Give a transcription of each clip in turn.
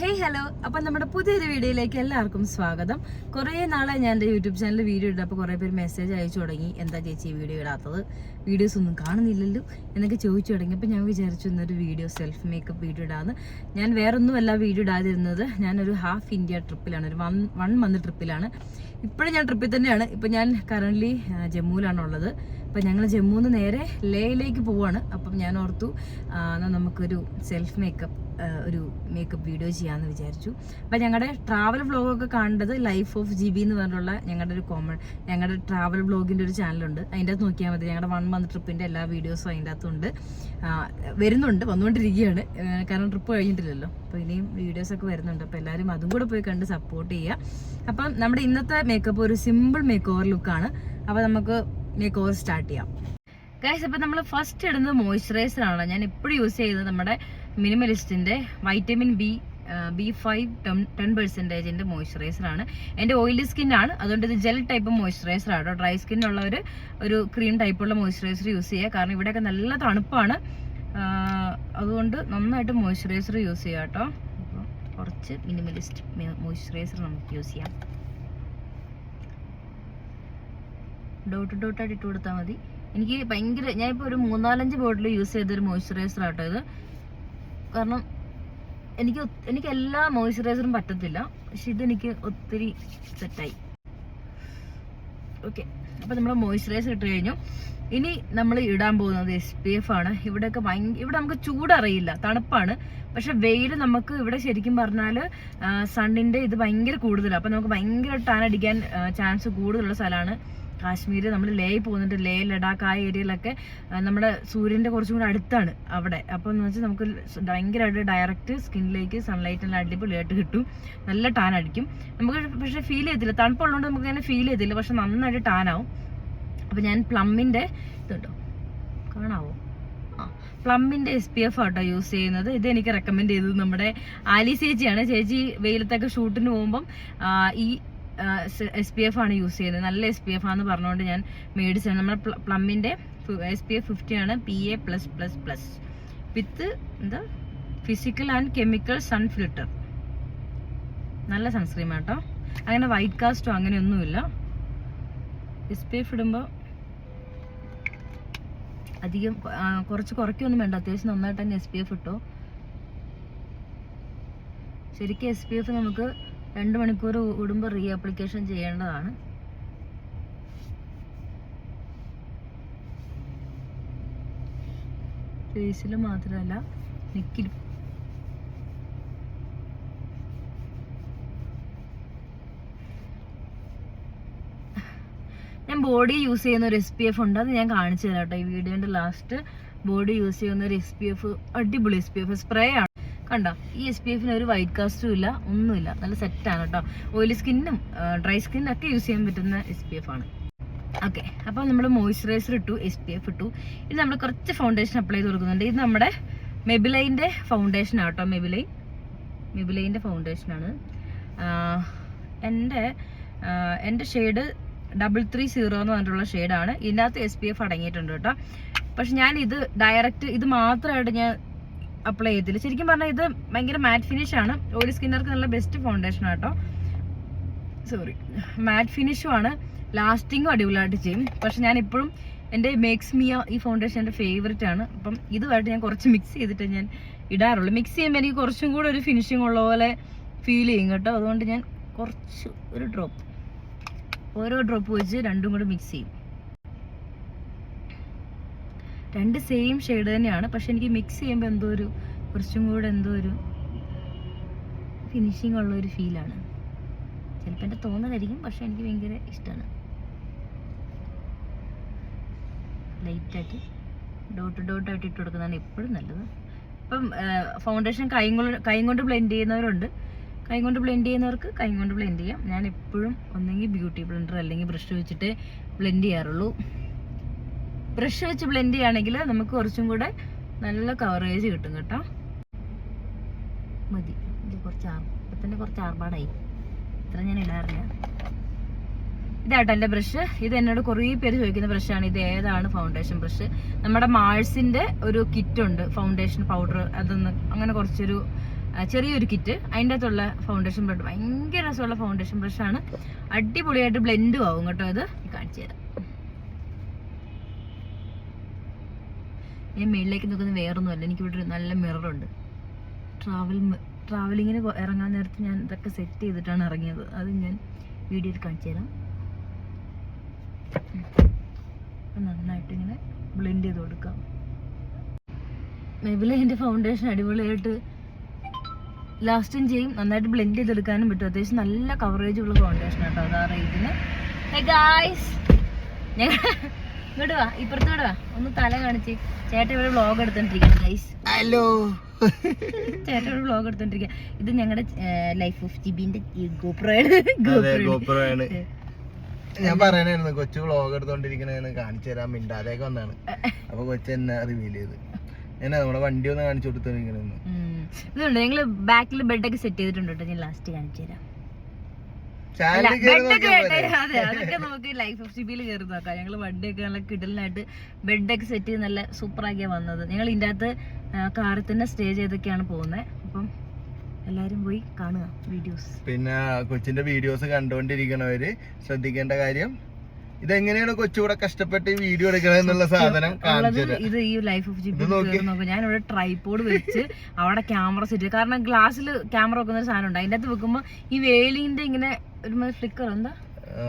Hey hello, അപ്പം നമ്മുടെ പുതിയൊരു വീഡിയോയിലേക്ക് എല്ലാവർക്കും സ്വാഗതം. കുറേ നാളെ ഞാൻ എൻ്റെ യൂട്യൂബ് ചാനലിൽ വീഡിയോ ഇട്ടപ്പോൾ കുറേ പേര് മെസ്സേജ് അയച്ചു തുടങ്ങി, എന്താ ചേച്ചി വീഡിയോ ഇടാത്തത്, വീഡിയോസ് ഒന്നും കാണുന്നില്ലല്ലോ എന്നൊക്കെ ചോദിച്ചു തുടങ്ങി. അപ്പോൾ ഞാൻ വിചാരിച്ചു ഇന്നൊരു വീഡിയോ സെൽഫ് മേക്കപ്പ് വീഡിയോ ഇടാന്ന്. ഞാൻ വേറൊന്നുമല്ല വീഡിയോ ഇടാതിരുന്നത്, ഞാനൊരു ഹാഫ് ഇന്ത്യ ട്രിപ്പിലാണ്, ഒരു വൺ മന്ത് ട്രിപ്പിലാണ്. ഇപ്പോഴും ഞാൻ ട്രിപ്പിൽ തന്നെയാണ്. ഇപ്പം ഞാൻ കറൻ്റ്ലി ജമ്മുവിലാണുള്ളത്. അപ്പം ഞങ്ങൾ ജമ്മുന്ന് നേരെ ലേയിലേക്ക് പോവാണ്. അപ്പം ഞാൻ ഓർത്തു നമുക്കൊരു സെൽഫ് മേക്കപ്പ് മേക്കപ്പ് വീഡിയോ ചെയ്യാമെന്ന് വിചാരിച്ചു. അപ്പം ഞങ്ങളുടെ ട്രാവൽ വ്ളോഗൊക്കെ കാണേണ്ടത് ലൈഫ് ഓഫ് GB എന്ന് പറഞ്ഞിട്ടുള്ള ഞങ്ങളുടെ ട്രാവൽ വ്ളോഗിൻ്റെ ഒരു ചാനലുണ്ട്. അതിൻ്റെ അകത്ത് നോക്കിയാൽ മതി. ഞങ്ങളുടെ 1 മന്ത് ട്രിപ്പിൻ്റെ എല്ലാ വീഡിയോസും അതിൻ്റെ അകത്തുണ്ട്, വന്നുകൊണ്ടിരിക്കുകയാണ്. കാരണം ട്രിപ്പ് കഴിഞ്ഞിട്ടില്ലല്ലോ, അപ്പോൾ ഇനിയും വീഡിയോസൊക്കെ വരുന്നുണ്ട്. അപ്പോൾ എല്ലാവരും അതും കൂടെ പോയി കണ്ട് സപ്പോർട്ട് ചെയ്യുക. അപ്പം നമ്മുടെ ഇന്നത്തെ മേക്കപ്പ് ഒരു സിമ്പിൾ മേക്ക് ഓവർ ലുക്കാണ്. അപ്പോൾ നമുക്ക് മേക്ക് ഓവർ സ്റ്റാർട്ട് ചെയ്യാം ഗൈസ്. അപ്പം നമ്മൾ ഫസ്റ്റ് ഇടുന്നത് മോയ്സ്ചറൈസർ ആണ്. ഞാൻ എപ്പോഴും യൂസ് ചെയ്യുന്നത് നമ്മുടെ മിനിമലിസ്റ്റിൻ്റെ വൈറ്റമിൻ B5 10% മോയ്സ്ചറൈസർ ആണ്. എൻ്റെ ഓയിലി സ്കിന്നാണ്, അതുകൊണ്ട് ഇത് ജെൽ ടൈപ്പ് മോയ്സ്ചറൈസർ ആണ്. ഡ്രൈ സ്കിന്നുള്ളവർ ഒരു ക്രീം ടൈപ്പുള്ള മോയ്സ്ചറൈസർ യൂസ് ചെയ്യുക. കാരണം ഇവിടെയൊക്കെ നല്ല തണുപ്പാണ്, അതുകൊണ്ട് നന്നായിട്ട് മോയ്സ്ചറൈസർ യൂസ് ചെയ്യുക കേട്ടോ. അപ്പോൾ കുറച്ച് മിനിമലിസ്റ്റ് മോയ്സ്ചറൈസർ നമുക്ക് യൂസ് ചെയ്യാം. ഡോട്ടായിട്ട് ഇട്ട് കൊടുത്താൽ മതി. എനിക്ക് ഭയങ്കര, ഞാനിപ്പോൾ ഒരു 3-4 ബോട്ടിൽ യൂസ് ചെയ്തൊരു മോയ്സ്ചറൈസർ ആട്ടോ ഇത്. കാരണം എനിക്ക് എല്ലാ മോയ്സ്ചറൈസറും പറ്റത്തില്ല, പക്ഷെ ഇതെനിക്ക് ഒത്തിരി സെറ്റായി. ഓക്കെ, അപ്പോൾ നമ്മൾ മോയ്സ്ചറൈസർ ഇട്ട് കഴിഞ്ഞു. ഇനി നമ്മൾ ഇടാൻ പോകുന്നത് SPF ആണ്. ഇവിടെ നമുക്ക് ചൂടറിയില്ല, തണുപ്പാണ്. പക്ഷെ വെയിൽ നമുക്ക് ഇവിടെ ശരിക്കും പറഞ്ഞാൽ സണ്ണിൻ്റെ ഇത് ഭയങ്കര കൂടുതലാണ്. അപ്പോൾ നമുക്ക് ഭയങ്കര ടാൻ അടിക്കാൻ ചാൻസ് കൂടുതലുള്ള സ്ഥലമാണ് കാശ്മീർ. നമ്മൾ ലേയിൽ പോകുന്നുണ്ട്, ലേ ലഡാക്ക് ആ ഏരിയയിലൊക്കെ നമ്മുടെ സൂര്യൻ്റെ കുറച്ചും കൂടെ അടുത്താണ് അവിടെ. അപ്പോൾ എന്ന് വെച്ചാൽ നമുക്ക് ഭയങ്കരമായിട്ട് ഡയറക്റ്റ് സ്കിന്നിലേക്ക് സൺലൈറ്റ് എല്ലാം അടിപൊളിയായിട്ട് കിട്ടും, നല്ല ടാൻ അടിക്കും നമുക്ക്. പക്ഷേ ഫീൽ ചെയ്തില്ല, തണുപ്പുള്ളതുകൊണ്ട് നമുക്ക് അങ്ങനെ ഫീൽ ചെയ്തില്ല, പക്ഷെ നന്നായിട്ട് ടാനാവും. അപ്പോൾ ഞാൻ പ്ലമ്മിൻ്റെ ഇതുണ്ടോ, കാണാവോ, പ്ലമ്മിൻ്റെ SPF ആട്ടോ യൂസ് ചെയ്യുന്നത്. ഇത് എനിക്ക് റെക്കമെൻഡ് ചെയ്തത് നമ്മുടെ ആലി ചേച്ചിയാണ്. ചേച്ചി വെയിലത്തൊക്കെ ഷൂട്ടിന് പോകുമ്പം ഈ SPF ആണ് യൂസ് ചെയ്യുന്നത്. നല്ല SPF ആണെന്ന് പറഞ്ഞുകൊണ്ട് ഞാൻ മേടിച്ചത്. നമ്മുടെ പ്ലമ്മിൻ്റെ SPF 50 ആണ്, PA+++ വിത്ത് എന്താ physical and chemical sun filter. നല്ല സൺസ്ക്രീം ആട്ടോ, അങ്ങനെ വൈറ്റ് കാസ്റ്റോ അങ്ങനെയൊന്നുമില്ല. SPF ഇടുമ്പോൾ അധികം കുറയ്ക്കൊന്നും വേണ്ട, അത്യാവശ്യം നന്നായിട്ട് തന്നെ SPF ഇട്ടോ. ശരിക്കും SPF നമുക്ക് 2 മണിക്കൂർ കൂടുമ്പോൾ റീ ആപ്ലിക്കേഷൻ ചെയ്യേണ്ടതാണ്. ഫേസിൽ മാത്രമല്ല നെക്കിലും. ഞാൻ ബോഡി യൂസ് ചെയ്യുന്ന ഒരു SPF ഉണ്ട്, അത് ഞാൻ കാണിച്ചു തരാം കേട്ടോ. ഈ വീഡിയോൻ്റെ ലാസ്റ്റ് ബോഡി യൂസ് ചെയ്യുന്ന ഒരു SPF, അടിപൊളി SPF സ്പ്രേ ആണ്. കണ്ടോ, ഈ SPFന് ഒരു വൈറ്റ് കാസ്റ്റും ഇല്ല, ഒന്നുമില്ല, നല്ല സെറ്റാണ് കേട്ടോ. ഓയിലി സ്കിന്നും ഡ്രൈ സ്കിന്നൊക്കെ യൂസ് ചെയ്യാൻ പറ്റുന്ന SPF ആണ്. ഓക്കെ, അപ്പോൾ നമ്മൾ മോയ്സ്ചറൈസർ ഇട്ടു, SPF ഇട്ടു. ഇത് നമ്മൾ കുറച്ച് ഫൗണ്ടേഷൻ അപ്ലൈ ചെയ്ത് കൊടുക്കുന്നുണ്ട്. ഇത് നമ്മുടെ മെബിലൈൻ്റെ ഫൗണ്ടേഷൻ ആട്ടോ, മെബിലൈൻ്റെ ഫൗണ്ടേഷനാണ്. എൻ്റെ ഷെയ്ഡ് 330 എന്ന് പറഞ്ഞിട്ടുള്ള ഷെയ്ഡാണ്. ഇതിനകത്ത് SPF അടങ്ങിയിട്ടുണ്ട് കേട്ടോ. പക്ഷെ ഞാൻ ഇത് ഡയറക്റ്റ് ഇത് മാത്രമായിട്ട് ഞാൻ അപ്ലൈ ചെയ്തില്ല. ശരിക്കും പറഞ്ഞാൽ ഇത് ഭയങ്കര മാറ്റ് ഫിനിഷ് ആണ്. ഓയിലി സ്കിന്നർക്ക് നല്ല ബെസ്റ്റ് ഫൗണ്ടേഷൻ ആട്ടോ. മാറ്റ് ഫിനിഷും ആണ്, ലാസ്റ്റിങ്ങും അടിപൊളിയായിട്ട് ചെയ്യും. പക്ഷെ ഞാൻ ഇപ്പോഴും എൻ്റെ മേക്സ് മിയ ഈ ഫൗണ്ടേഷൻ എൻ്റെ ഫേവറേറ്റ് ആണ്. അപ്പം ഇതുമായിട്ട് ഞാൻ കുറച്ച് മിക്സ് ചെയ്തിട്ട് ഞാൻ ഇടാറുള്ളൂ. മിക്സ് ചെയ്യുമ്പോൾ എനിക്ക് കുറച്ചും കൂടെ ഒരു ഫിനിഷിങ് ഉള്ള പോലെ ഫീൽ ചെയ്യും കേട്ടോ. അതുകൊണ്ട് ഞാൻ കുറച്ച് ഓരോ ഡ്രോപ്പ് വെച്ച് രണ്ടും കൂടെ മിക്സ് ചെയ്യും. 2 സെയിം ഷെയ്ഡ് തന്നെയാണ്, പക്ഷെ എനിക്ക് മിക്സ് ചെയ്യുമ്പോൾ കുറച്ചും കൂടെ ഒരു ഫിനിഷിങ് ഉള്ള ഒരു ഫീലാണ്. ചിലപ്പോൾ എൻ്റെ തോന്നലായിരിക്കും, പക്ഷെ എനിക്ക് ഭയങ്കര ഇഷ്ടമാണ്. ലൈറ്റായിട്ട് ഡോട്ടായിട്ട് ഇട്ട് കൊടുക്കുന്നതാണ് എപ്പോഴും നല്ലത്. ഇപ്പം ഫൗണ്ടേഷൻ കൈ കൊണ്ട് ബ്ലെൻഡ് ചെയ്യുന്നവരുണ്ട്. കൈ കൊണ്ട് ബ്ലെൻഡ് ചെയ്യുന്നവർക്ക് കൈ കൊണ്ട് ബ്ലെൻഡ് ചെയ്യാം. ഞാൻ എപ്പോഴും ഒന്നെങ്കിൽ ബ്യൂട്ടി ബ്ലെൻഡർ അല്ലെങ്കിൽ ബ്രഷ് വെച്ചിട്ട് ബ്ലെൻഡ് ചെയ്യാറുള്ളൂ. ബ്രഷ് വെച്ച് ബ്ലെൻഡ് ചെയ്യുകയാണെങ്കിൽ നമുക്ക് കുറച്ചും കൂടെ നല്ല കവറേജ് കിട്ടും കേട്ടോ. മതി, ഇത് കുറച്ച് ആർഭാടായി, ഇത്ര ഞാൻ ഇടാറില്ല. ഇതാട്ടോ എൻ്റെ ബ്രഷ്. ഇത് എന്നോട് കുറേ പേര് ചോദിക്കുന്ന ബ്രഷാണ്. ഇത് ഏതാണ് ഫൗണ്ടേഷൻ ബ്രഷ്? നമ്മുടെ മാൾസിൻ്റെ ഒരു കിറ്റുണ്ട്, ഫൗണ്ടേഷൻ പൗഡർ, അതൊന്ന് അങ്ങനെ കുറച്ചൊരു ചെറിയൊരു കിറ്റ്. അതിൻ്റെ അകത്തുള്ള ഫൗണ്ടേഷൻ ബ്രഷ് ഭയങ്കര രസമുള്ള ഫൗണ്ടേഷൻ ബ്രഷാണ്. അടിപൊളിയായിട്ട് ബ്ലെൻഡും ആവും കേട്ടോ. ഇത് കാണിച്ചു തരാം. ഞാൻ മേളിലേക്ക് നോക്കുന്നത് വേറൊന്നുമല്ല, എനിക്കിവിടെ ഒരു നല്ല മിററുണ്ട്. ട്രാവലിങ്ങിന് ഇറങ്ങാൻ നേരത്ത് ഞാൻ ഇതൊക്കെ സെറ്റ് ചെയ്തിട്ടാണ് ഇറങ്ങിയത്. അത് ഞാൻ വീഡിയോയിൽ കാണിച്ചു തരാം. നന്നായിട്ട് ഇങ്ങനെ ബ്ലെൻഡ് ചെയ്ത് കൊടുക്കാം. മെബിലിൻ്റെ ഫൗണ്ടേഷൻ അടിപൊളിയായിട്ട് ലാസ്റ്റും ചെയ്യും, നന്നായിട്ട് ബ്ലെൻഡ് ചെയ്തെടുക്കാനും പറ്റും. അത്യാവശ്യം നല്ല കവറേജ് ഉള്ള ഫൗണ്ടേഷൻ കേട്ടോ. അത് ആ റേറ്റിന്. ഇങ്ങോട്ട് വാ, ഇപ്പുറത്തോട്ട് വാ, ഒന്ന് തല കാണിച്ച്. ചേട്ടൻ ഇവിടെ വ്ളോഗ് എടുത്തോണ്ടിരിക്കുകയാണ് ഗൈസ്. ഹലോ, ചേട്ടൻ ഇവിടെ വ്ളോഗ് എടുത്തോണ്ടിരിക്കുക. ഇത് ഞങ്ങളുടെ ലൈഫ് ഓഫ് ജിബിന്റെ ഗോപ്രോ ആണ്. ഞാൻ പറയാനായിരുന്നു കൊച്ചു വ്ളോഗ് എടുത്തോണ്ടിരിക്കണേന്ന് കാണിച്ചു തരാൻ മിണ്ടാതെയൊക്കെ വന്നാണ്. അപ്പൊ കൊച്ചു എന്നെ റിവീൽ ചെയ്ത് ഞാൻ നമ്മുടെ വണ്ടി ഒന്ന് കാണിച്ചു കൊടുത്തോണ്ടിരിക്കണെന്ന്. ഇതുണ്ട്, ഞങ്ങള് ബാക്കിൽ ബെഡൊക്കെ സെറ്റ് ചെയ്തിട്ടുണ്ട് കേട്ടോ. ഞാൻ ലാസ്റ്റ് കാണിച്ചു തരാം. അതെ, അതൊക്കെ നമുക്ക് ലൈഫ് ഓഫ് ജിബിയിൽ കയറി നോക്കാം. ഞങ്ങൾ വണ്ടിയൊക്കെ നല്ല കിടലിനായിട്ട് ബെഡൊക്കെ സെറ്റ് ചെയ്ത് നല്ല സൂപ്പറാക്കിയാ വന്നത്. ഞങ്ങൾ ഇതിൻ്റെ അകത്ത് കാറിൽ തന്നെ സ്റ്റേ ചെയ്തൊക്കെയാണ് പോകുന്നത്. അപ്പം എല്ലാരും പോയി കാണുക വീഡിയോസ്. പിന്നെ കൊച്ചിന്റെ വീഡിയോസ് കണ്ടുകൊണ്ടിരിക്കണവര് ശ്രദ്ധിക്കേണ്ട കാര്യം, ഇതെങ്ങനെയാണ് കൊച്ചുകൂടെ കഷ്ടപ്പെട്ട് ഈ വീഡിയോ എടുക്കണെന്നുള്ള സാധനം കാണിച്ചത്. ഇത് ഈ ലൈഫ് ഓഫ് ജിബി നോക്കുക. ഞാനിവിടെ ട്രൈപോഡ് വെച്ച് അവിടെ ക്യാമറ സെറ്റ്, കാരണം ഗ്ലാസ്സിൽ ക്യാമറ വെക്കുന്ന ഒരു സാധനം ഉണ്ട്. അതിൻ്റെ അകത്ത് വെക്കുമ്പോ ഈ വെയിലിന്റെ ഇങ്ങനെ ഒരു ഫ്ലിക്കർ എന്താ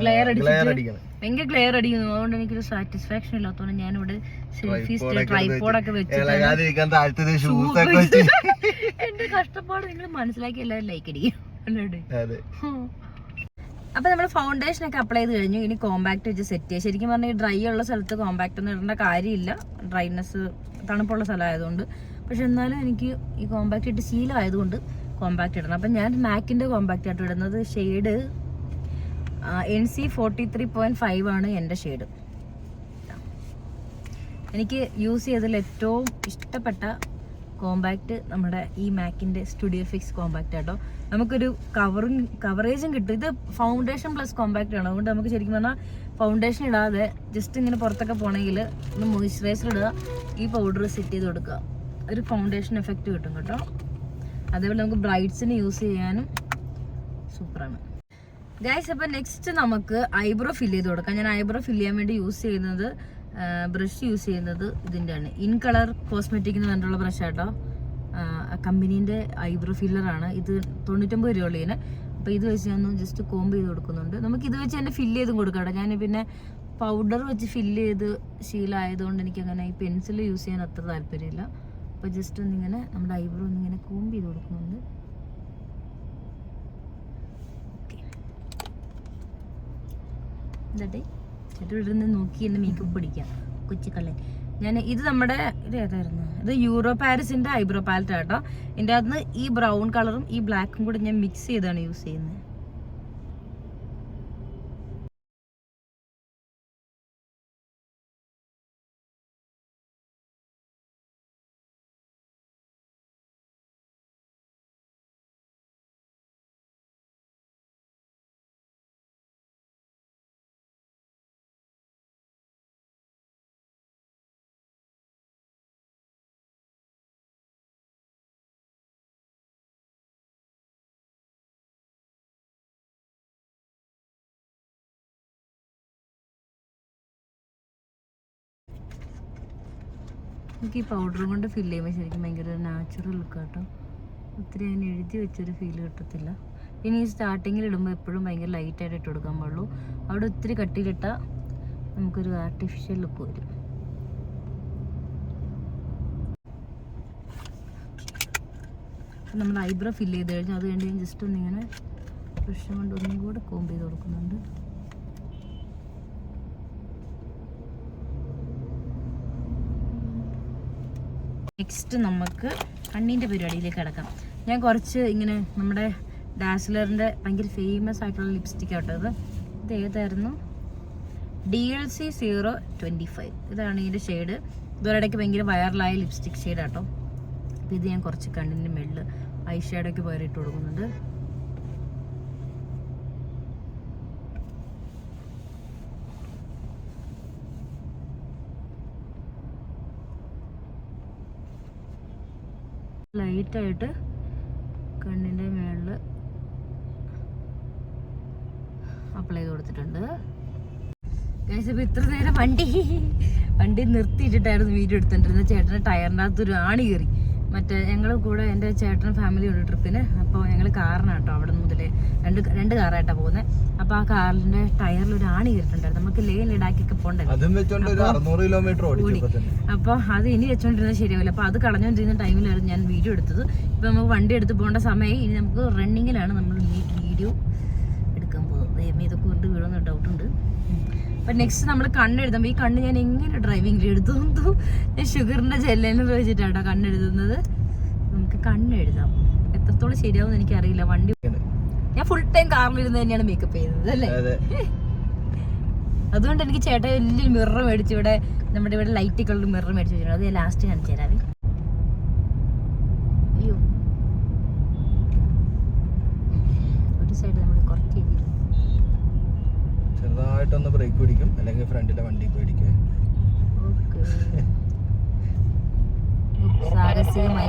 ഗ്ലെയർ അടിച്ചിട്ട് ഭയങ്കര ഗ്ലെയർ അടിക്കുന്നു. അതുകൊണ്ട് എനിക്കൊരു സാറ്റിസ്ഫാക്ഷൻ ഇല്ലാത്തതുകൊണ്ട് ഞാനിവിടെ സെൽഫീസ് ട്രൈപോഡൊക്കെ വെച്ച് എന്റെ കഷ്ടപ്പാട് നിങ്ങൾ മനസ്സിലാക്കി എല്ലാവരും ലൈക്ക് അടിക്കും. അപ്പൊ നമ്മൾ ഫൗണ്ടേഷൻ ഒക്കെ അപ്ലൈ ചെയ്ത് കഴിഞ്ഞു. ഇനി കോമ്പാക്ട് വെച്ച് സെറ്റ് ചെയ്യാം. ശരിക്കും പറഞ്ഞാൽ ഡ്രൈ ഉള്ള സ്ഥലത്ത് കോമ്പാക്ട് ഒന്നും ഇടേണ്ട കാര്യമില്ല, ഡ്രൈനെസ് തണുപ്പുള്ള സ്ഥലമായതുകൊണ്ട്. പക്ഷെ എന്നാലും എനിക്ക് ഈ കോമ്പാക്ട് ഇട്ട് ശീലമായതുകൊണ്ട് കോമ്പാക്ട് ഇടണം. അപ്പം ഞാൻ മാക്കിൻ്റെ കോമ്പാക്ട് ആയിട്ട് ഇടുന്നത് ഷെയ്ഡ് NC43.5 ആണ് എൻ്റെ ഷെയ്ഡ്. എനിക്ക് യൂസ് ചെയ്തതിൽ ഏറ്റവും ഇഷ്ടപ്പെട്ട കോമ്പാക്ട് നമ്മുടെ ഈ മാക്കിൻ്റെ സ്റ്റുഡിയോ ഫിക്സ് കോമ്പാക്ട് ആട്ടോ. നമുക്കൊരു കവറേജും കിട്ടും. ഇത് ഫൗണ്ടേഷൻ പ്ലസ് കോമ്പാക്ട് ആണ്. അതുകൊണ്ട് നമുക്ക് ശരിക്കും പറഞ്ഞാൽ ഫൗണ്ടേഷൻ ഇടാതെ ജസ്റ്റ് ഇങ്ങനെ പുറത്തൊക്കെ പോകണമെങ്കിൽ ഒന്ന് മോയ്സ്ചറൈസർ ഇടുക, ഈ പൗഡർ സെറ്റ് ചെയ്ത് കൊടുക്കുക, ഒരു ഫൗണ്ടേഷൻ എഫക്റ്റ് കിട്ടും കേട്ടോ. അതേപോലെ നമുക്ക് ബ്രൈഡ്സിന് യൂസ് ചെയ്യാനും സൂപ്പറാണ് ഗൈസ്. അപ്പം നെക്സ്റ്റ് നമുക്ക് ഐബ്രോ ഫില്ല് ചെയ്ത് കൊടുക്കാം. ഞാൻ ഐബ്രോ ഫില്ല് ചെയ്യാൻ വേണ്ടി യൂസ് ചെയ്യുന്നത് ബ്രഷ് യൂസ് ചെയ്യുന്നത് ഇതിൻ്റെയാണ്, ഇൻ കളർ കോസ്മെറ്റിക് എന്ന് പറഞ്ഞിട്ടുള്ള ബ്രഷ് ആട്ടോ. കമ്പനീൻ്റെ ഐബ്രോ ഫില്ലറാണ് ഇത്. 99 രൂപ ഉള്ളതിന്. അപ്പോൾ ഇത് വെച്ച് ഞാൻ ജസ്റ്റ് കോംബ് ചെയ്ത് കൊടുക്കുന്നുണ്ട്. നമുക്ക് ഇത് വെച്ച് തന്നെ ഫില്ല് ചെയ്തും കൊടുക്കാം കേട്ടോ. ഞാൻ പിന്നെ പൗഡർ വെച്ച് ഫില്ല് ചെയ്ത് ശീലമായതുകൊണ്ട് എനിക്കങ്ങനെ ഈ പെൻസിൽ യൂസ് ചെയ്യാൻ അത്ര താല്പര്യമില്ല. അപ്പോൾ ജസ്റ്റ് ഒന്നിങ്ങനെ നമ്മുടെ ഐബ്രോ ഒന്നിങ്ങനെ കോംബ് ചെയ്ത് കൊടുക്കുന്നുണ്ട്. എന്താട്ടെ ചേട്ടൻ ഇവിടുന്ന് നോക്കി എന്നെ മേക്കപ്പ് പിടിക്കാം കൊച്ചിക്കള്ളൻ. ഞാൻ ഇത് നമ്മുടെ ഇത് ഏതായിരുന്നു, ഇത് യൂറോ പാരിസിന്റെ ഐബ്രോ പാലറ്റ് ആട്ടോ. ഇതിൻ്റെ അകത്ത് ഈ ബ്രൗൺ കളറും ഈ ബ്ലാക്കും കൂടി ഞാൻ മിക്സ് ചെയ്താണ് യൂസ് ചെയ്യുന്നത്. എനിക്ക് ഈ പൗഡറും കൊണ്ട് ഫില്ല് ചെയ്യുമ്പോൾ ശരിക്കും ഭയങ്കര നാച്ചുറൽ ലുക്ക് കേട്ടോ. ഒത്തിരി അങ്ങനെ എഴുതി വെച്ചൊരു ഫീൽ കിട്ടത്തില്ല. പിന്നെ ഈ സ്റ്റാർട്ടിങ്ങിൽ ഇടുമ്പോൾ എപ്പോഴും ഭയങ്കര ലൈറ്റായിട്ട് ഇട്ട് കൊടുക്കാൻ പാടുള്ളൂ. അവിടെ ഒത്തിരി കട്ടിയിലിട്ടാൽ നമുക്കൊരു ആർട്ടിഫിഷ്യൽ ലുക്ക് വരും. നമ്മൾ ഐബ്രോ ഫില്ല് ചെയ്ത് കഴിഞ്ഞാൽ അത് കഴിഞ്ഞ് ജസ്റ്റ് ഒന്നിങ്ങനെ ബ്രഷ് കൊണ്ട് ഒന്നും കൂടെ കോംബ് ചെയ്ത് കൊടുക്കുന്നുണ്ട്. നെക്സ്റ്റ് നമുക്ക് കണ്ണിൻ്റെ പരിപാടിയിലേക്ക് കിടക്കാം. ഞാൻ കുറച്ച് ഇങ്ങനെ നമ്മുടെ ഡാസ്ലറിൻ്റെ ഭയങ്കര ഫേമസ് ആയിട്ടുള്ള ലിപ്സ്റ്റിക് ആട്ടോ ഇത്. ഇത് ഏതായിരുന്നു, DLC 025. ഇതാണ് ഇതിൻ്റെ ഷെയ്ഡ്. ഇതൊരിടയ്ക്ക് ഭയങ്കര വൈറലായ ലിപ്സ്റ്റിക് ഷെയ്ഡ് ആട്ടോ. അപ്പോൾ ഇത് ഞാൻ കുറച്ച് കണ്ണിൻ്റെ മേളിൽ ഐ ഷെയ്ഡൊക്കെ പകരം ഇട്ട് കൊടുക്കുന്നുണ്ട്. ലൈറ്റായിട്ട് കണ്ണിൻ്റെ മേളിൽ അപ്ലൈ ചെയ്ത് കൊടുത്തിട്ടുണ്ട്. ഗൈസ്, ഇപ്പോൾ ഇത്ര നേരം വണ്ടി നിർത്തിയിട്ടിട്ടായിരുന്നു വീഡിയോ എടുത്തിട്ടിരുന്നത്. ചേട്ടൻ്റെ ടയറിൻ്റെ അകത്തൊരു ആണി കയറി. മറ്റേ ഞങ്ങൾ കൂടെ എൻ്റെ ചേട്ടനും ഫാമിലി ഉണ്ട് ട്രിപ്പിന്. അപ്പോൾ ഞങ്ങൾ കാറിനാണ് കേട്ടോ, അവിടെ മുതലേ രണ്ട് കാറായിട്ടാണ് പോകുന്നത്. അപ്പോൾ ആ കാറിൻ്റെ ടയറിൽ ഒരു ആണി കയറിയിട്ടുണ്ടായിരുന്നു. നമുക്ക് ലേ ലഡാക്കൊക്കെ പോകണ്ടേ, അപ്പോൾ അത് ഇനി വെച്ചോണ്ടിരുന്നത് ശരിയാവില്ല. അപ്പോൾ അത് കളഞ്ഞുകൊണ്ടിരുന്ന ടൈമിലായിരുന്നു ഞാൻ വീഡിയോ എടുത്തത്. ഇപ്പോൾ നമുക്ക് വണ്ടി എടുത്ത് പോകേണ്ട സമയം. ഇനി നമുക്ക് റണ്ണിങ്ങിലാണ് നമ്മൾ വീഡിയോ എടുക്കാൻ പോകുന്നത്. ഇതൊക്കെ കൊണ്ട് വീഴുന്ന ഡൗട്ടുണ്ട്. അപ്പം നെക്സ്റ്റ് നമ്മൾ കണ്ണെഴുതുമ്പോൾ ഈ കണ്ണ് ഞാൻ എങ്ങനെ ഡ്രൈവിംഗിൽ എഴുതുന്നു, ഞാൻ ഷുഗറിൻ്റെ ജെല്ലിന് വെച്ചിട്ടാട്ടോ കണ്ണെഴുതുന്നത്. നമുക്ക് കണ്ണെഴുതാം. എത്രത്തോളം ശരിയാവും എനിക്കറിയില്ല. വണ്ടി ഞാൻ ഫുൾ ടൈം കാറിലിരുന്ന് തന്നെയാണ് മേക്കപ്പ് ചെയ്യുന്നത് അല്ലേ. അതുകൊണ്ട് എനിക്ക് ചേട്ടൻ വലിയൊരു മിറർ മേടിച്ചു, ഇവിടെ നമ്മുടെ ഇവിടെ ലൈറ്റൊക്കെയുള്ള മിറർ മേടിച്ചു വെച്ചിട്ടുണ്ട്. അത് ഞാൻ ലാസ്റ്റ് കാണിച്ചു തരാവേ. അയ്യോ, ഒരു സൈഡ് നമ്മൾ കുറച്ച് ചെയ്തിരുന്നു. ചെറുതായിട്ടൊന്ന് ബ്രേക്ക് പിടിക്കും, അല്ലെങ്കിൽ ഫ്രണ്ടിലെ വണ്ടി പിടിക്കും. സാഹസികമായി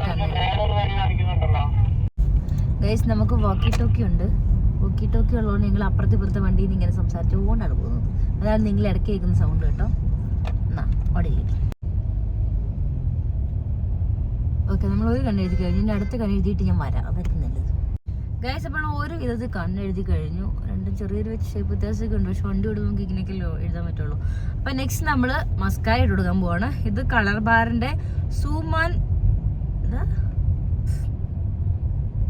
ഗൈസ്, നമുക്ക് വോക്കി ടോക്കി ഉണ്ട്. വോക്കി ടോക്കി ഉള്ളതുകൊണ്ട് ഞങ്ങൾ അപ്പുറത്തെ ഇപ്പുറത്തെ വണ്ടിയിൽ നിന്ന് ഇങ്ങനെ സംസാരിച്ചുകൊണ്ടാണ് പോകുന്നത്. അതാണ് നിങ്ങൾ ഇടയ്ക്ക് കേൾക്കുന്ന സൗണ്ട് കേട്ടോ. എന്നാ അവിടെ ഓക്കെ, നമ്മൾ ഒരു കണ്ണെഴുതി കഴിഞ്ഞു. ഇനി അടുത്ത കണ്ണെഴുതിയിട്ട് ഞാൻ വരാം, അതൊക്കെ നല്ലത്. ഗൈസ്, അപ്പോൾ ഒരു വിധത്തിൽ കണ്ണെഴുതി കഴിഞ്ഞു. രണ്ടും ചെറിയൊരു ഷേപ്പ് വ്യത്യാസമൊക്കെ ഉണ്ട്, പക്ഷെ വണ്ടി വിടുമ്പോൾ നമുക്ക് ഇങ്ങനെയൊക്കെയല്ലോ എഴുതാൻ പറ്റുള്ളൂ. അപ്പം നെക്സ്റ്റ് നമ്മൾ മസ്കാര ഇട്ട് കൊടുക്കാൻ പോവാണ്. ഇത് കളർ ബാറിൻ്റെ സൂമാൻ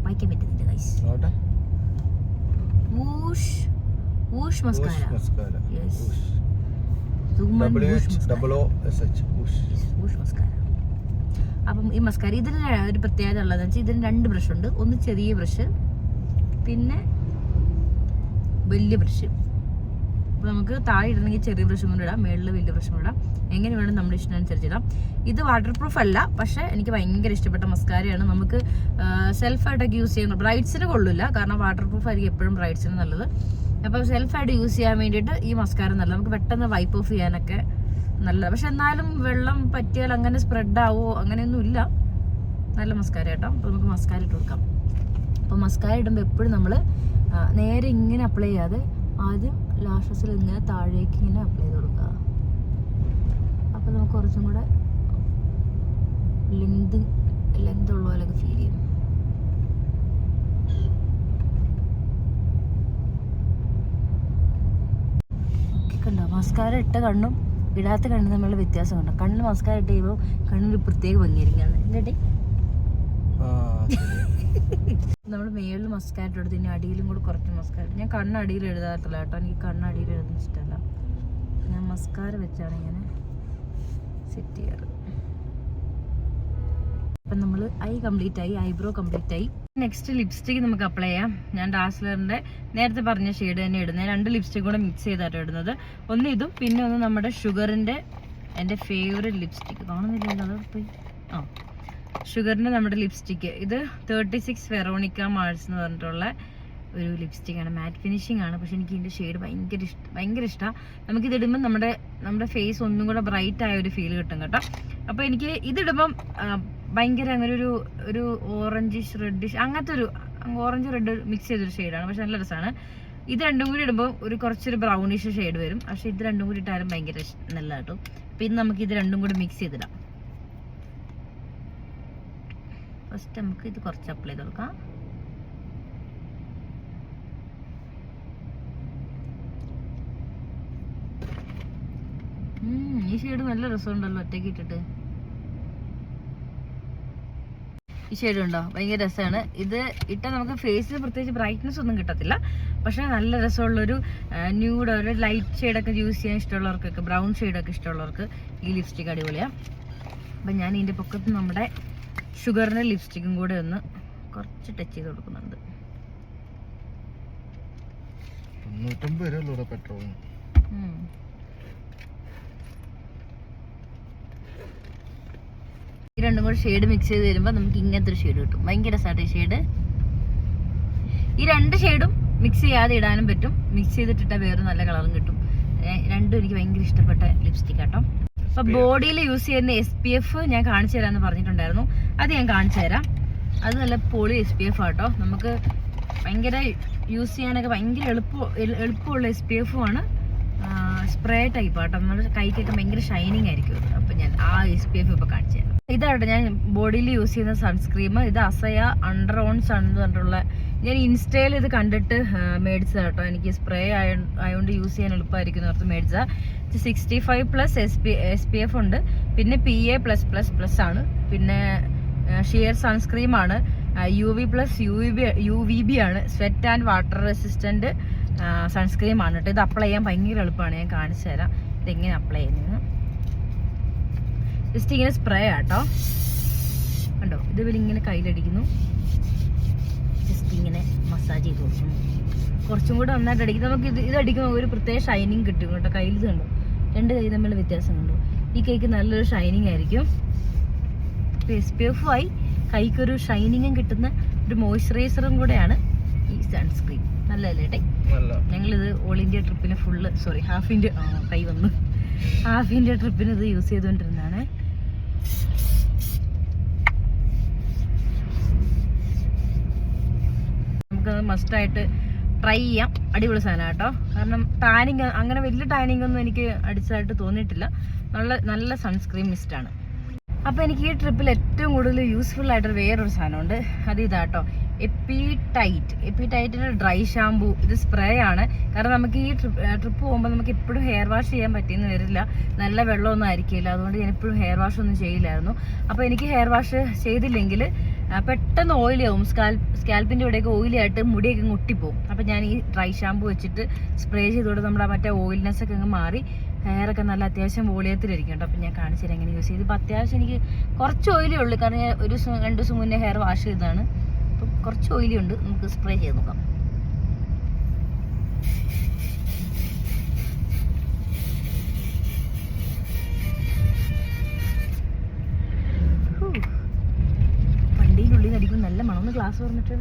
വായിക്കാൻ പറ്റുന്നില്ല guys. Whoosh mascara. Whoosh mascara. അപ്പം ഈ മസ്കാര ഇതിന് ഒരു പ്രത്യേകത ഉള്ളതെന്ന് വെച്ചാൽ ഇതിന് 2 ബ്രഷ് ഉണ്ട്. ഒന്ന് ചെറിയ ബ്രഷ്, പിന്നെ വലിയ ബ്രഷ്. അപ്പോൾ നമുക്ക് താഴെ ഇടണമെങ്കിൽ ചെറിയ ബ്രഷും കൊണ്ട് ഇടാം, മേളിൽ വലിയ ബ്രഷും ഇടാം. എങ്ങനെ വേണം നമ്മുടെ ഇഷ്ടമനുസരിച്ച് ഇടാം. ഇത് വാട്ടർ പ്രൂഫ് അല്ല, പക്ഷേ എനിക്ക് ഭയങ്കര ഇഷ്ടപ്പെട്ട മസ്കാരയാണ്. നമുക്ക് സെൽഫായിട്ടൊക്കെ യൂസ് ചെയ്യുന്നു. ബ്രൈറ്റ്സിന് കൊള്ളില്ല, കാരണം വാട്ടർ പ്രൂഫ് ആയിരിക്കും എപ്പോഴും ബ്രൈറ്റ്സിന് നല്ലത്. അപ്പോൾ സെൽഫായിട്ട് യൂസ് ചെയ്യാൻ വേണ്ടിയിട്ട് ഈ മസ്കാര നല്ലത്. നമുക്ക് പെട്ടെന്ന് വൈപ്പ് ഓഫ് ചെയ്യാനൊക്കെ നല്ലത്. പക്ഷെ എന്നാലും വെള്ളം പറ്റിയാൽ അങ്ങനെ സ്പ്രെഡ് ആവോ അങ്ങനെയൊന്നും ഇല്ല. നല്ല മസ്കാര കേട്ടോ. അപ്പോൾ നമുക്ക് മസ്കാര ഇട്ട് കൊടുക്കാം. അപ്പോൾ മസ്കാര ഇടുമ്പോൾ എപ്പോഴും നമ്മൾ നേരെ ഇങ്ങനെ അപ്ലൈ ചെയ്യാതെ ആദ്യം ലാഷസിൽ ഇങ്ങനെ താഴേക്ക് ഇങ്ങനെ അപ്ലൈ ചെയ്ത് കൊടുക്കുക. അപ്പോൾ നമുക്ക് കുറച്ചും കൂടെ ലെങ്ത് ഉള്ള പോലെയൊക്കെ ഫീൽ ചെയ്യും. ഓക്കെ, കണ്ടോ മസ്കാര ഇട്ട കണ്ണും ഇടാത്ത കണ്ണ് തമ്മിലുള്ള വ്യത്യാസം കണ്ടോ. കണ്ണിൽ മസ്കാര ഇട്ട് കഴിയുമ്പോൾ കണ്ണിന് പ്രത്യേക ഭംഗിയായിരിക്കും. എന്നിട്ടേ നമ്മൾ മേളിൽ മസ്കാര ഇട്ടെടുത്ത് ഇനി അടിയിലും കൂടെ കുറച്ച് മസ്കാര. ഞാൻ കണ്ണടിയിൽ എഴുതാറില്ല കേട്ടോ, എനിക്ക് കണ്ണടിയിൽ എഴുതുന്ന ഇഷ്ടമല്ല. ഞാൻ മസ്കാര വെച്ചാണ് ഇങ്ങനെ സെറ്റ് ചെയ്യാറ്. അപ്പം നമ്മൾ ഐ കംപ്ലീറ്റ് ആയി, ഐബ്രോ കംപ്ലീറ്റ് ആയി. നെക്സ്റ്റ് ലിപ്സ്റ്റിക്ക് നമുക്ക് അപ്ലൈ ചെയ്യാം. ഞാൻ ഡാസ്ലറിൻ്റെ നേരത്തെ പറഞ്ഞ ഷെയ്ഡ് തന്നെ ഇടുന്നത്. 2 ലിപ്സ്റ്റിക് കൂടെ മിക്സ് ചെയ്തായിട്ട് ഇടുന്നത്. ഒന്ന് ഇതും പിന്നെ ഒന്ന് നമ്മുടെ ഷുഗറിൻ്റെ എൻ്റെ ഫേവറേറ്റ് ലിപ്സ്റ്റിക്ക് കാണുന്നില്ലല്ലോ, അത് പോയി. ഷുഗറിൻ്റെ നമ്മുടെ ലിപ്സ്റ്റിക്ക് ഇത് 36 വെറോണിക്ക മാൾസ് എന്ന് പറഞ്ഞിട്ടുള്ള ഒരു ലിപ്സ്റ്റിക്കാണ്. മാറ്റ് ഫിനിഷിംഗ് ആണ്, പക്ഷെ എനിക്ക് ഇതിൻ്റെ ഷെയ്ഡ് ഭയങ്കര ഇഷ്ടമാണ്. നമുക്കിതിടുമ്പം നമ്മുടെ ഫേസ് ഒന്നും കൂടെ ബ്രൈറ്റ് ആയ ഒരു ഫീൽ കിട്ടും കേട്ടോ. അപ്പോൾ എനിക്ക് ഇതിടുമ്പം ഭയങ്കര അങ്ങനെ ഒരു ഓറഞ്ചിഷ് റെഡിഷ് അങ്ങനത്തെ ഒരു ഓറഞ്ച് റെഡ് മിക്സ് ചെയ്തൊരു ഷെയ്ഡാണ്, പക്ഷെ നല്ല രസമാണ്. ഇത് രണ്ടും കൂടി ഇടുമ്പോൾ കുറച്ചൊരു ബ്രൗണിഷ് ഷെയ്ഡ് വരും, പക്ഷെ ഇത് രണ്ടും കൂടി ഇട്ടാലും ഭയങ്കര നല്ല കേട്ടോ. അപ്പോൾ ഇത് നമുക്ക് ഇത് രണ്ടും കൂടി മിക്സ് ചെയ്തിടാം. ഫസ്റ്റ് നമുക്ക് ഇത് കുറച്ച് അപ്ലൈ ചെയ്ത് കൊടുക്കാം. ഈ ഷെയ്ഡ് നല്ല രസമുണ്ടല്ലോ ഒറ്റയ്ക്ക് ഇട്ടിട്ട്. ഈ ഷെയ്ഡ് ഉണ്ടോ, ഭയങ്കര രസമാണ്. ഇത് ഇട്ടാൽ നമുക്ക് ഫേസിന് പ്രത്യേകിച്ച് ബ്രൈറ്റ്നെസ് ഒന്നും കിട്ടത്തില്ല, പക്ഷെ നല്ല രസമുള്ളൊരു ന്യൂഡ് ഒരു ലൈറ്റ് ഷെയ്ഡൊക്കെ യൂസ് ചെയ്യാൻ ഇഷ്ടമുള്ളവർക്കൊക്കെ, ബ്രൗൺ ഷെയ്ഡൊക്കെ ഇഷ്ടമുള്ളവർക്ക് ഈ ലിപ്സ്റ്റിക് അടിപൊളിയാണ്. അപ്പം ഞാൻ ഇതിൻ്റെ പൊക്കത്ത് നമ്മുടെ ഷുഗറിൻ്റെ ലിപ്സ്റ്റിക്കും കൂടെ ഒന്ന് കുറച്ച് ടച്ച് ചെയ്ത് കൊടുക്കുന്നുണ്ട്. 90 രൂപ പെട്രോൾ. ഈ രണ്ടും കൂടെ ഷെയ്ഡ് മിക്സ് ചെയ്ത് വരുമ്പോൾ നമുക്ക് ഇങ്ങനത്തെ ഒരു ഷെയ്ഡ് കിട്ടും. ഭയങ്കര രസമായിട്ട് ഈ ഷെയ്ഡ്. ഈ 2 ഷെയ്ഡും മിക്സ് ചെയ്യാതെ ഇടാനും പറ്റും, മിക്സ് ചെയ്തിട്ടിട്ടാൽ വേറെ നല്ല കളറും കിട്ടും. രണ്ടും എനിക്ക് ഭയങ്കര ഇഷ്ടപ്പെട്ട ലിപ്സ്റ്റിക് കേട്ടോ. അപ്പോൾ ബോഡിയിൽ യൂസ് ചെയ്യുന്ന SPF ഞാൻ കാണിച്ചു തരാമെന്ന് പറഞ്ഞിട്ടുണ്ടായിരുന്നു, അത് ഞാൻ കാണിച്ചു തരാം. അത് നല്ല പൊളി SPF ആട്ടോ. നമുക്ക് ഭയങ്കര യൂസ് ചെയ്യാനൊക്കെ ഭയങ്കര എളുപ്പമുള്ള SPF ആണ്. സ്പ്രേ ടൈപ്പ് ആട്ടോ. നമ്മുടെ കൈക്കൊക്കെ ഭയങ്കര ഷൈനിങ് ആയിരിക്കും. അപ്പൊ ഞാൻ ആ SPF ഇപ്പൊ കാണിച്ചു തരാം. ഇതാട്ടോ ഞാൻ ബോഡിയിൽ യൂസ് ചെയ്യുന്ന സൺസ്ക്രീം. ഇത് അസയ അണ്ടർ ഓൺ സൺ എന്ന് പറഞ്ഞിട്ടുള്ള, ഞാൻ ഇൻസ്റ്റയിൽ ഇത് കണ്ടിട്ട് മേടിച്ചതാണ് കേട്ടോ. എനിക്ക് സ്പ്രേ ആയതുകൊണ്ട് യൂസ് ചെയ്യാൻ എളുപ്പമായിരിക്കും എന്ന് പറഞ്ഞ് മേടിച്ചതാണ്. 65+ SPF ഉണ്ട്. പിന്നെ PA+++ ആണ്. പിന്നെ ഷിയർ സൺസ്ക്രീം ആണ്. UVB ആണ്. Sweat and water resistant sunscreen ആണ് കേട്ടോ. ഇത് അപ്ലൈ ചെയ്യാൻ ഭയങ്കര എളുപ്പമാണ്. ഞാൻ കാണിച്ചു തരാം ഇതെങ്ങനെ അപ്ലൈ ചെയ്യുന്നത്. ജസ്റ്റ് ഇങ്ങനെ സ്പ്രേ ആട്ടോ. കണ്ടോ, ഇതുപോലെ ഇങ്ങനെ കയ്യിലടിക്കുന്നു. ജസ്റ്റ് ഇങ്ങനെ മസാജ് ചെയ്ത് കൊടുക്കുന്നു. കുറച്ചും കൂടെ നന്നായിട്ട് അടിക്കും. നമുക്ക് ഇത് അടിക്കുമ്പോൾ ഒരു പ്രത്യേക ഷൈനിങ് കിട്ടും കേട്ടോ. കയ്യിൽ ഇത് കണ്ടോ, രണ്ട് കൈ തമ്മിലുള്ള വ്യത്യാസം കണ്ടോ. ഈ കൈക്ക് നല്ലൊരു ഷൈനിങ് ആയിരിക്കും. SPF ആയി കൈക്കൊരു ഷൈനിങ്ങും കിട്ടുന്ന ഒരു മോയ്സ്ചറൈസറും കൂടെയാണ് ഈ സൺസ്ക്രീൻ. നല്ലതല്ലേ? ഞങ്ങളിത് ഓൾ ഇന്ത്യ ട്രിപ്പിന് ഹാഫ് ഇന്ത്യ ട്രിപ്പിന് ഇത് യൂസ് ചെയ്തുകൊണ്ടിരുന്നതാണ്. നമുക്കത് മസ്റ്റായിട്ട് ട്രൈ ചെയ്യാം. അടിപൊളി സാധനം കേട്ടോ. കാരണം ടാനിങ് അങ്ങനെ വലിയ ടാനിങ് ഒന്നും എനിക്ക് അടിച്ചതായിട്ട് തോന്നിയിട്ടില്ല. നല്ല സൺസ്ക്രീൻ മിസ്റ്റാണ്. അപ്പോൾ എനിക്ക് ഈ ട്രിപ്പിൽ ഏറ്റവും കൂടുതൽ യൂസ്ഫുൾ ആയിട്ടൊരു വേറൊരു സാധനമുണ്ട്. അത് ഇതാട്ടോ, എപ്പിടൈറ്റിൻ്റെ ഡ്രൈ ഷാമ്പൂ. ഇത് സ്പ്രേ ആണ്. കാരണം നമുക്ക് ഈ ട്രിപ്പ് പോകുമ്പോൾ നമുക്ക് എപ്പോഴും ഹെയർ വാഷ് ചെയ്യാൻ പറ്റിയെന്ന് വരില്ല. നല്ല വെള്ളമൊന്നും ആയിരിക്കില്ല. അതുകൊണ്ട് ഞാൻ എപ്പോഴും ഹെയർ വാഷ് ഒന്നും ചെയ്യില്ലായിരുന്നു. അപ്പോൾ എനിക്ക് ഹെയർ വാഷ് ചെയ്തില്ലെങ്കിൽ പെട്ടെന്ന് ഓയിലാവും. സ്കാൽപ്പിൻ്റെ ഇവിടെയൊക്കെ ഓയിലായിട്ട് മുടിയൊക്കെ മുട്ടിപ്പോവും. അപ്പോൾ ഞാൻ ഈ ഡ്രൈ ഷാമ്പൂ വെച്ചിട്ട് സ്പ്രേ ചെയ്തോടെ നമ്മുടെ മറ്റേ ഓയിൽനെസ് ഒക്കെ അങ്ങ് മാറി ഹെയറൊക്കെ നല്ല അത്യാവശ്യം വോളിയത്തിലിരിക്കും കേട്ടോ. അപ്പം ഞാൻ കാണിച്ചു തരാം എങ്ങനെ യൂസ് ചെയ്ത്. ഇപ്പോൾ അത്യാവശ്യം എനിക്ക് കുറച്ച് ഓയിലേ ഉള്ളൂ. കാരണം ഞാൻ 2 ദിവസം മുന്നേ ഹെയർ വാഷ് ചെയ്തതാണ്. അപ്പം കുറച്ച് ഓയിലി ഉണ്ട്. നമുക്ക് സ്പ്രേ ചെയ്ത് നോക്കാം. വണ്ടിയിലുള്ളിൽ നിന്ന് അടിക്കും നല്ല മണം. ഗ്ലാസ് പറഞ്ഞിട്ട്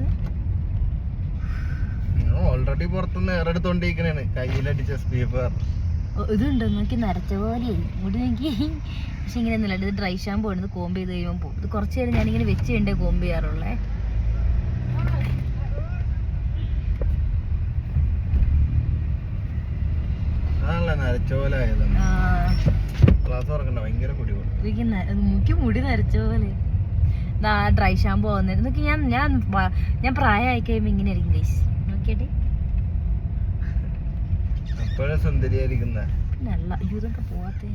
ഓൾറെഡി പുറത്തുനിന്ന് എയർ എടുത്തോണ്ടിരിക്കണേ. കയ്യിലടിച്ച SPF ഇതുണ്ട് നോക്കി നരച്ച പോലെ മുടി നോക്കി. പക്ഷെ ഇങ്ങനെ ഒന്നുമില്ല. ഇത് ഡ്രൈ ഷാമ്പൂ ആണ്. ഇത് കോമ്പ് ചെയ്ത് കഴിയുമ്പോൾ പോകും. ഇത് കുറച്ച് നേരം ഞാനിങ്ങനെ വെച്ച് കണ്ടേ കോമ്പ് ചെയ്യാറുള്ളേ. മുക്കി മുടി നരച്ച പോലെ. ഡ്രൈ ഷാമ്പൂ ആവുന്നേരം നോക്കി. ഞാൻ പ്രായമായി കഴിയുമ്പോൾ ഇങ്ങനെ ആയിരിക്കും ഗൈസ്. നോക്കിയട്ടെ ഇതൊക്കെ പോവാത്തെ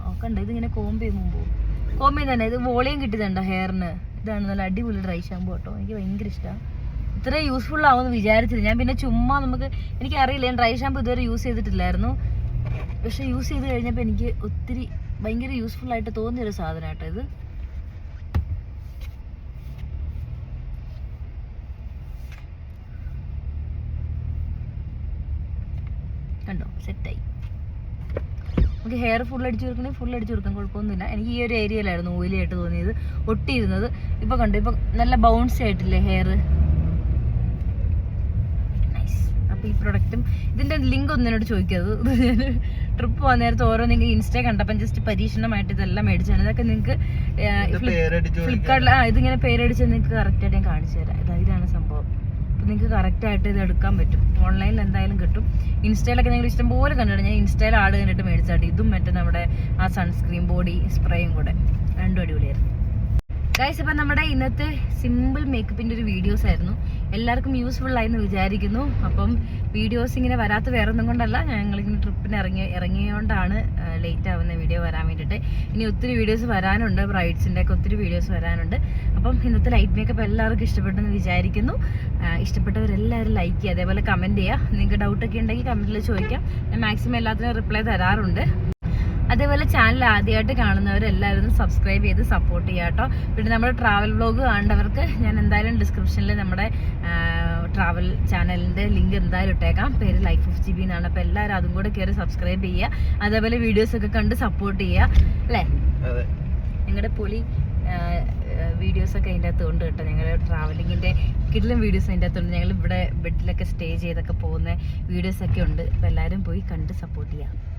ഒക്കെ ഇതിങ്ങനെ കോമ്പ് ചെയ്യുമ്പോൾ പോകും. കോമ്പ് ചെയ്യുന്ന ഇത് വോളിയം കിട്ടിയതുണ്ടോ ഹെയറിന്. ഇതാണ് നല്ല അടിപൊളി ഡ്രൈ ഷാമ്പൂ കേട്ടോ. എനിക്ക് ഭയങ്കര ഇഷ്ടമാണ്. ഇത്ര യൂസ്ഫുൾ ആവുമെന്ന് വിചാരിച്ചില്ല ഞാൻ. പിന്നെ ചുമ്മാ എനിക്കറിയില്ല, ഞാൻ ഡ്രൈ ഷാമ്പൂ ഇതുവരെ യൂസ് ചെയ്തിട്ടില്ലായിരുന്നു. പക്ഷെ യൂസ് ചെയ്ത് കഴിഞ്ഞപ്പോൾ എനിക്ക് ഒത്തിരി ഭയങ്കര യൂസ്ഫുൾ ആയിട്ട് തോന്നിയൊരു സാധനം കേട്ടോ ഇത്. കണ്ടോ, സെറ്റായി. നമുക്ക് ഹെയർ ഫുൾ അടിച്ചു കൊടുക്കണമെങ്കിൽ ഫുൾ അടിച്ചു കൊടുക്കാൻ കുഴപ്പമൊന്നുമില്ല. എനിക്ക് ഈ ഒരു ഏരിയയിലായിരുന്നു ഓയിലി ആയിട്ട് തോന്നിയത്, ഒട്ടിയിരുന്നത്. ഇപ്പോൾ കണ്ടു, ഇപ്പോൾ നല്ല ബൗൺസി ആയിട്ടില്ലേ ഹെയർ. നൈസ്. അപ്പോൾ ഈ പ്രൊഡക്റ്റും ഇതിൻ്റെ ലിങ്ക് ഒന്നും എന്നോട് ചോദിക്കരുത്. ഞാൻ ട്രിപ്പ് പോകാൻ നേരത്തെ ഓരോ നിങ്ങൾ ഇൻസ്റ്റ കണ്ടപ്പം ജസ്റ്റ് പരീക്ഷണമായിട്ട് ഇതെല്ലാം മേടിച്ചാണ്. ഇതൊക്കെ നിങ്ങൾക്ക് ഫ്ലിപ്കാർട്ടിൽ ഇതിങ്ങനെ പേരടിച്ച് നിങ്ങൾക്ക് കറക്റ്റായിട്ട് ഞാൻ കാണിച്ചു തരാം. ഇതാണ് സംഭവം. അപ്പോൾ നിങ്ങൾക്ക് കറക്റ്റായിട്ട് ഇത് എടുക്കാൻ പറ്റും. ഓൺലൈനിൽ എന്തായാലും കിട്ടും. ഇൻസ്റ്റയിലൊക്കെ നിങ്ങൾ ഇഷ്ടം പോലെ കണ്ടിട്ട് ഞാൻ ഇൻസ്റ്റയിൽ ആഡ് കണ്ടിട്ട് മേടിച്ചാട്ട്. ഇതും മറ്റേ നമ്മുടെ ആ സൺസ്ക്രീൻ ബോഡി സ്പ്രേയും കൂടെ രണ്ടും അടിപൊളിയായിരുന്നു. ഗൈസ്, ഇപ്പം നമ്മുടെ ഇന്നത്തെ സിമ്പിൾ മേക്കപ്പിൻ്റെ ഒരു വീഡിയോസ് ആയിരുന്നു. എല്ലാവർക്കും യൂസ്ഫുൾ ആയെന്ന് വിചാരിക്കുന്നു. അപ്പം വീഡിയോസ് ഇങ്ങനെ വരാത്ത വേറെ ഒന്നും കൊണ്ടല്ല, ഞങ്ങളിങ്ങനെ ട്രിപ്പിന് ഇറങ്ങിയോണ്ടാണ് ലേറ്റ് ആവുന്ന വീഡിയോ വരാൻ വേണ്ടിയിട്ട്. ഇനി ഒത്തിരി വീഡിയോസ് വരാനുണ്ട്, ബ്രൈഡ്സിൻ്റെ ഒക്കെ ഒത്തിരി വീഡിയോസ് വരാനുണ്ട്. അപ്പം ഇന്നത്തെ ലൈറ്റ് മേക്കപ്പ് എല്ലാവർക്കും ഇഷ്ടപ്പെട്ടെന്ന് വിചാരിക്കുന്നു. ഇഷ്ടപ്പെട്ടവരെല്ലാവരും ലൈക്ക് ചെയ്യുക, അതേപോലെ കമൻറ്റ് ചെയ്യുക. നിങ്ങൾക്ക് ഡൗട്ടൊക്കെ ഉണ്ടെങ്കിൽ കമൻറ്റിൽ ചോദിക്കാം. ഞാൻ മാക്സിമം എല്ലാത്തിനും റിപ്ലൈ തരാറുണ്ട്. അതേപോലെ ചാനൽ ആദ്യമായിട്ട് കാണുന്നവരെല്ലാവരും സബ്സ്ക്രൈബ് ചെയ്ത് സപ്പോർട്ട് ചെയ്യുക കേട്ടോ. പിന്നെ നമ്മുടെ ട്രാവൽ വ്ലോഗ് കാണേണ്ടവർക്ക് ഞാൻ എന്തായാലും ഡിസ്ക്രിപ്ഷനിൽ നമ്മുടെ ട്രാവൽ ചാനലിൻ്റെ ലിങ്ക് എന്തായാലും ഇട്ടേക്കാം. പേര് ലൈഫ് ഓഫ് GB എന്നാണ്. അപ്പോൾ എല്ലാവരും അതും കൂടെ കയറി സബ്സ്ക്രൈബ് ചെയ്യുക. അതേപോലെ വീഡിയോസൊക്കെ കണ്ട് സപ്പോർട്ട് ചെയ്യുക അല്ലേ. ഞങ്ങളുടെ പൊളി വീഡിയോസൊക്കെ അതിൻ്റെ അകത്ത് ഉണ്ട് കേട്ടോ. ഞങ്ങളുടെ ട്രാവലിങ്ങിൻ്റെ കിടിലം വീഡിയോസ് അതിൻ്റെ അകത്തുണ്ട്. ഞങ്ങൾ ഇവിടെ ബെഡിലൊക്കെ സ്റ്റേ ചെയ്തൊക്കെ പോകുന്ന വീഡിയോസൊക്കെ ഉണ്ട്. അപ്പോൾ എല്ലാവരും പോയി കണ്ട് സപ്പോർട്ട് ചെയ്യുക.